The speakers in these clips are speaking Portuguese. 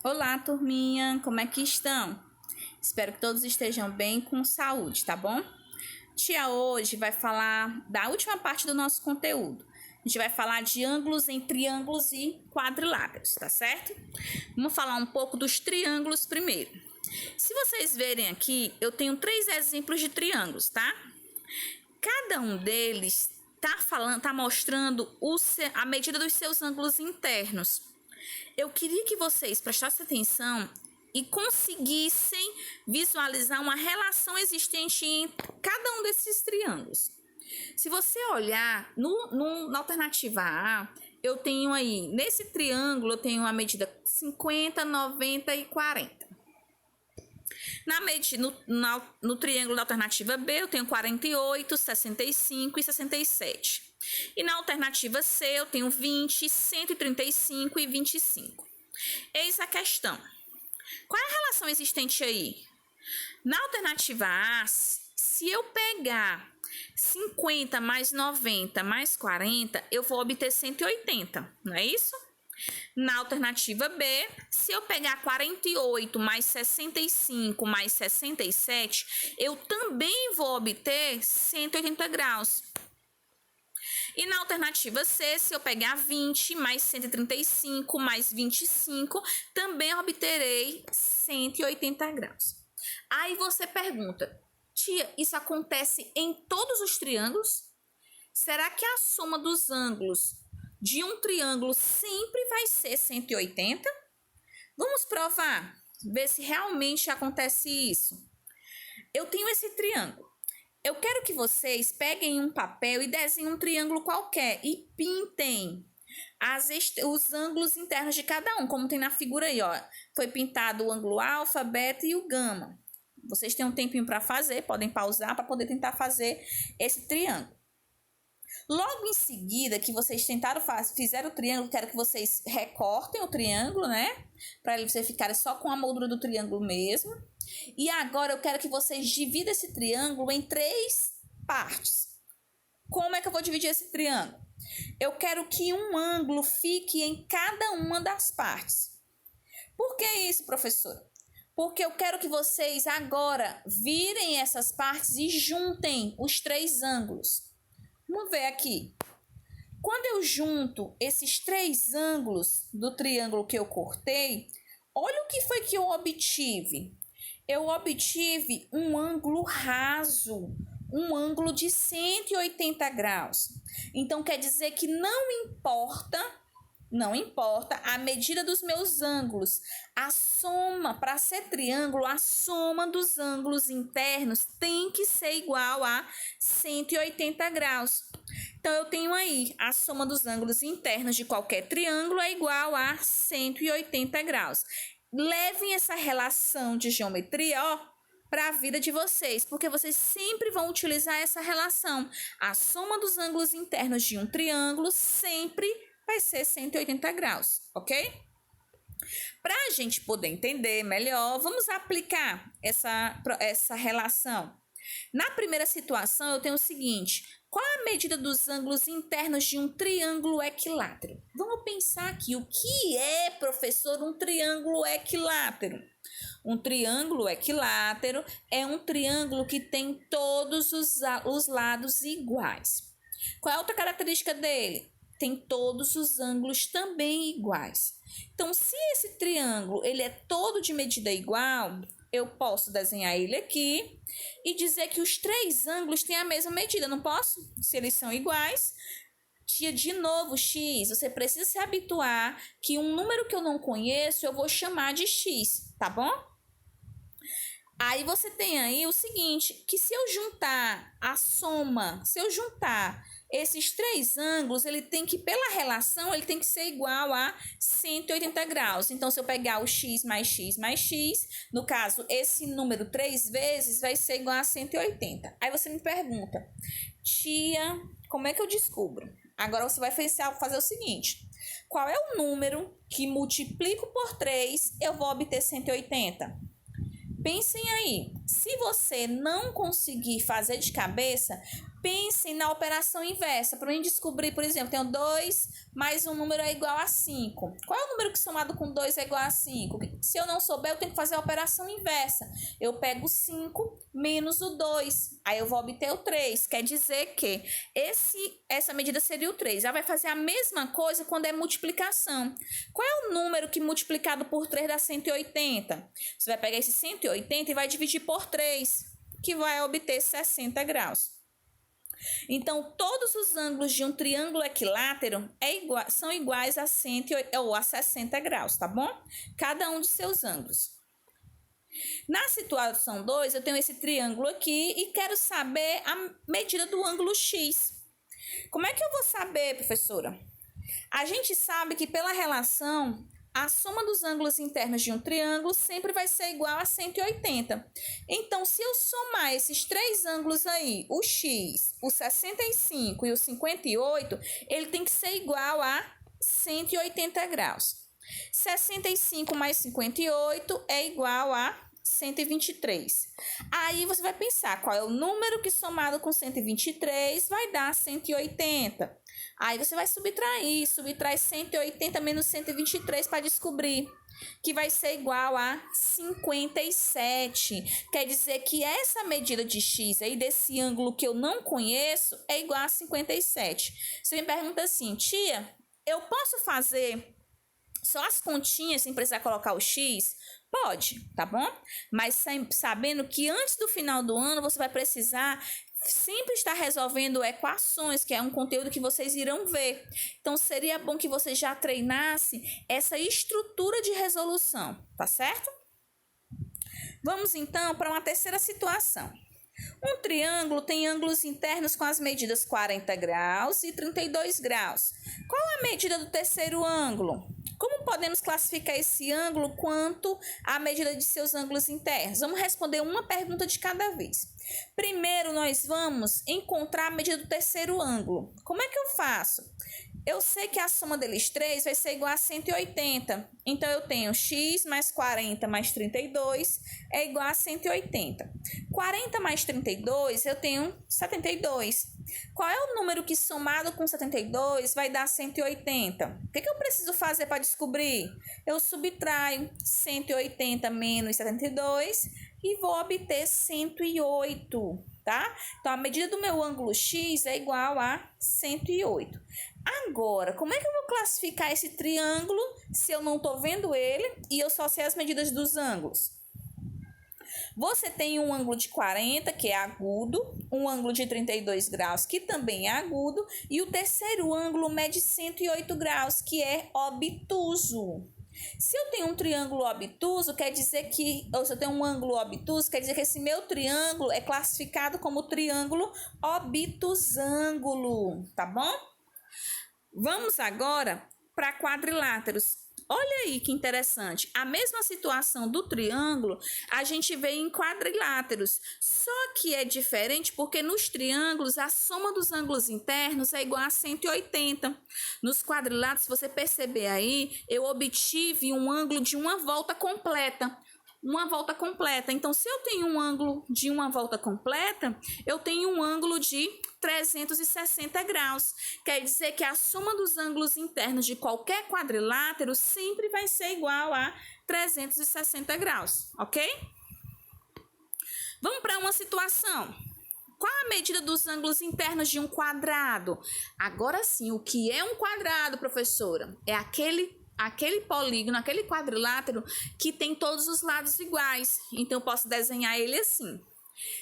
Olá, turminha, como é que estão? Espero que todos estejam bem com saúde, tá bom? Tia hoje vai falar da última parte do nosso conteúdo. A gente vai falar de ângulos em triângulos e quadriláteros, tá certo? Vamos falar um pouco dos triângulos primeiro. Se vocês verem aqui, eu tenho 3 exemplos de triângulos, tá? Cada um deles tá mostrando a medida dos seus ângulos internos. Eu queria que vocês prestassem atenção e conseguissem visualizar uma relação existente entre cada um desses triângulos. Se você olhar na alternativa A, eu tenho aí, nesse triângulo, eu tenho a medida 50, 90 e 40. No triângulo da alternativa B, eu tenho 48, 65 e 67. E na alternativa C, eu tenho 20, 135 e 25. Eis a questão. Qual é a relação existente aí? Na alternativa A, se eu pegar 50 mais 90 mais 40, eu vou obter 180, não é isso? Na alternativa B, se eu pegar 48 mais 65 mais 67, eu também vou obter 180 graus. E na alternativa C, se eu pegar 20 mais 135 mais 25, também obterei 180 graus. Aí você pergunta, tia, isso acontece em todos os triângulos? Será que a soma dos ângulos de um triângulo sempre vai ser 180? Vamos provar, ver se realmente acontece isso. Eu tenho esse triângulo. Eu quero que vocês peguem um papel e desenhem um triângulo qualquer e pintem os ângulos internos de cada um, como tem na figura aí, ó. Foi pintado o ângulo alfa, beta e o gama. Vocês têm um tempinho para fazer, podem pausar para poder tentar fazer esse triângulo. Logo em seguida que vocês fizeram o triângulo, quero que vocês recortem o triângulo, né? Para vocês ficarem só com a moldura do triângulo mesmo. E agora eu quero que vocês dividam esse triângulo em 3 partes. Como é que eu vou dividir esse triângulo? Eu quero que um ângulo fique em cada uma das partes. Por que isso, professora? Porque eu quero que vocês agora virem essas partes e juntem os 3 ângulos. Vamos ver aqui. Quando eu junto esses 3 ângulos do triângulo que eu cortei, olha o que foi que eu obtive. Eu obtive um ângulo raso, um ângulo de 180 graus. Então, quer dizer que não importa a medida dos meus ângulos. A soma, para ser triângulo, a soma dos ângulos internos tem que ser igual a 180 graus. Então, eu tenho aí a soma dos ângulos internos de qualquer triângulo é igual a 180 graus. Levem essa relação de geometria, para a vida de vocês, porque vocês sempre vão utilizar essa relação. A soma dos ângulos internos de um triângulo sempre vai ser 180 graus, ok? Para a gente poder entender melhor, vamos aplicar essa relação. Na primeira situação, eu tenho o seguinte: qual a medida dos ângulos internos de um triângulo equilátero? Vamos pensar aqui, o que é, professor, um triângulo equilátero? Um triângulo equilátero é um triângulo que tem todos os lados iguais. Qual é a outra característica dele? Tem todos os ângulos também iguais. Então, se esse triângulo ele é todo de medida igual, eu posso desenhar ele aqui e dizer que os 3 ângulos têm a mesma medida, não posso? Se eles são iguais. Tia, de novo, x, você precisa se habituar que um número que eu não conheço, eu vou chamar de x, tá bom? Aí você tem aí o seguinte, que se eu juntar esses 3 ângulos, pela relação, ele tem que ser igual a 180 graus. Então, se eu pegar o x mais x mais x, no caso, esse número 3 vezes vai ser igual a 180. Aí você me pergunta, tia, como é que eu descubro? Agora você vai fazer o seguinte, qual é o número que multiplico por 3, eu vou obter 180? Pensem aí, se você não conseguir fazer de cabeça, Pensem na operação inversa. Para mim descobrir, por exemplo, tenho 2 mais um número é igual a 5. Qual é o número que somado com 2 é igual a 5? Se eu não souber, eu tenho que fazer a operação inversa. Eu pego 5 menos o 2. Aí eu vou obter o 3. Quer dizer que essa medida seria o 3. Já vai fazer a mesma coisa quando é multiplicação. Qual é o número que multiplicado por 3 dá 180? Você vai pegar esse 180 e vai dividir por 3, que vai obter 60 graus. Então, todos os ângulos de um triângulo equilátero são iguais a 180 ou a 60 graus, tá bom? Cada um de seus ângulos. Na situação 2, eu tenho esse triângulo aqui e quero saber a medida do ângulo X. Como é que eu vou saber, professora? A gente sabe que pela relação, a soma dos ângulos internos de um triângulo sempre vai ser igual a 180. Então, se eu somar esses três ângulos aí, o X, o 65 e o 58, ele tem que ser igual a 180 graus. 65 mais 58 é igual a 123. Aí você vai pensar qual é o número que somado com 123 vai dar 180. Aí você vai subtrai 180 menos 123 para descobrir que vai ser igual a 57. Quer dizer que essa medida de x aí, desse ângulo que eu não conheço, é igual a 57. Você me pergunta assim, tia, eu posso fazer só as continhas sem precisar colocar o x? Pode, tá bom? Mas sabendo que antes do final do ano você vai precisar sempre estar resolvendo equações, que é um conteúdo que vocês irão ver. Então, seria bom que você já treinasse essa estrutura de resolução, tá certo? Vamos, então, para uma terceira situação. Um triângulo tem ângulos internos com as medidas 40 graus e 32 graus. Qual a medida do terceiro ângulo? Como podemos classificar esse ângulo quanto à medida de seus ângulos internos? Vamos responder uma pergunta de cada vez. Primeiro, nós vamos encontrar a medida do terceiro ângulo. Como é que eu faço? Eu sei que a soma deles três vai ser igual a 180. Então, eu tenho x mais 40 mais 32 é igual a 180. 40 mais 32, eu tenho 72. Qual é o número que somado com 72 vai dar 180? O que eu preciso fazer para descobrir? Eu subtraio 180 menos 72 e vou obter 108, tá? Então, a medida do meu ângulo x é igual a 108. Agora, como é que eu vou classificar esse triângulo se eu não estou vendo ele e eu só sei as medidas dos ângulos? Você tem um ângulo de 40, que é agudo, um ângulo de 32 graus, que também é agudo, e o terceiro ângulo mede 108 graus, que é obtuso. Se eu tenho um triângulo obtuso, quer dizer que, ou se eu tenho um ângulo obtuso, quer dizer que esse meu triângulo é classificado como triângulo obtusângulo, tá bom? Vamos agora para quadriláteros. Olha aí que interessante, a mesma situação do triângulo a gente vê em quadriláteros, só que é diferente porque nos triângulos a soma dos ângulos internos é igual a 180. Nos quadriláteros, se você perceber aí, eu obtive um ângulo de uma volta completa. Então, se eu tenho um ângulo de uma volta completa, eu tenho um ângulo de 360 graus. Quer dizer que a soma dos ângulos internos de qualquer quadrilátero sempre vai ser igual a 360 graus, ok? Vamos para uma situação. Qual a medida dos ângulos internos de um quadrado? Agora sim, o que é um quadrado, professora? É aquele polígono, aquele quadrilátero que tem todos os lados iguais. Então, eu posso desenhar ele assim.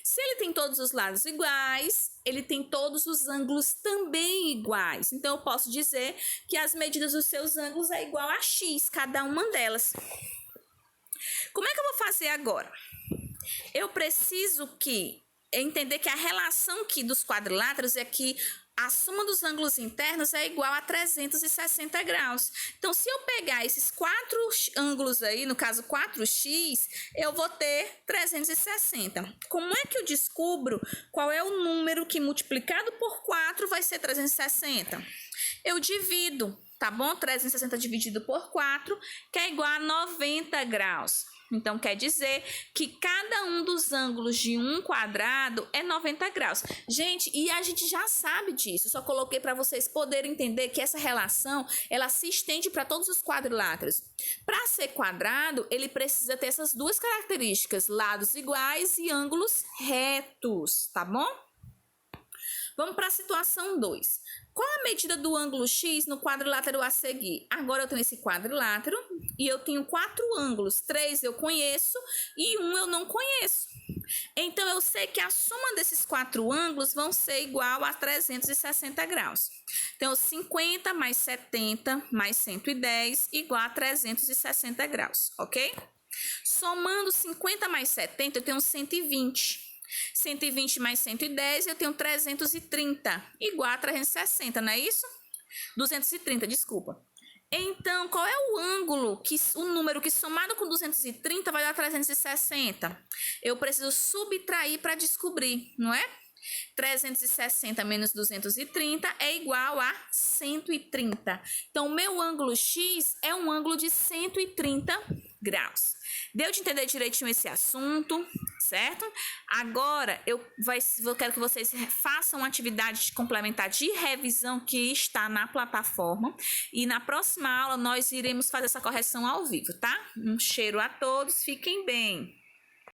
Se ele tem todos os lados iguais, ele tem todos os ângulos também iguais. Então, eu posso dizer que as medidas dos seus ângulos é igual a x, cada uma delas. Como é que eu vou fazer agora? Eu preciso entender que a relação aqui dos quadriláteros é que a soma dos ângulos internos é igual a 360 graus. Então, se eu pegar esses 4 ângulos aí, no caso 4x, eu vou ter 360. Como é que eu descubro qual é o número que multiplicado por 4 vai ser 360? Eu divido. tá bom? 360 dividido por 4, que é igual a 90 graus. Então, quer dizer que cada um dos ângulos de um quadrado é 90 graus. Gente, e a gente já sabe disso. Só coloquei para vocês poderem entender que essa relação, ela se estende para todos os quadriláteros. Para ser quadrado, ele precisa ter essas duas características, lados iguais e ângulos retos, tá bom? Vamos para a situação 2. Qual a medida do ângulo X no quadrilátero a seguir? Agora eu tenho esse quadrilátero e eu tenho 4 ângulos. 3 eu conheço e 1 eu não conheço. Então, eu sei que a soma desses 4 ângulos vão ser igual a 360 graus. Então, 50 mais 70 mais 110 igual a 360 graus, ok? Somando 50 mais 70, eu tenho 120. 120 mais 110, eu tenho 330, igual a 360, não é isso? 230, desculpa. Então, qual é o ângulo, o número que somado com 230 vai dar 360? Eu preciso subtrair para descobrir, não é? 360 menos 230 é igual a 130. Então, o meu ângulo X é um ângulo de 130 graus. Deu de entender direitinho esse assunto, certo? Agora, eu quero que vocês façam uma atividade complementar de revisão que está na plataforma. E na próxima aula, nós iremos fazer essa correção ao vivo, tá? Um cheiro a todos, fiquem bem!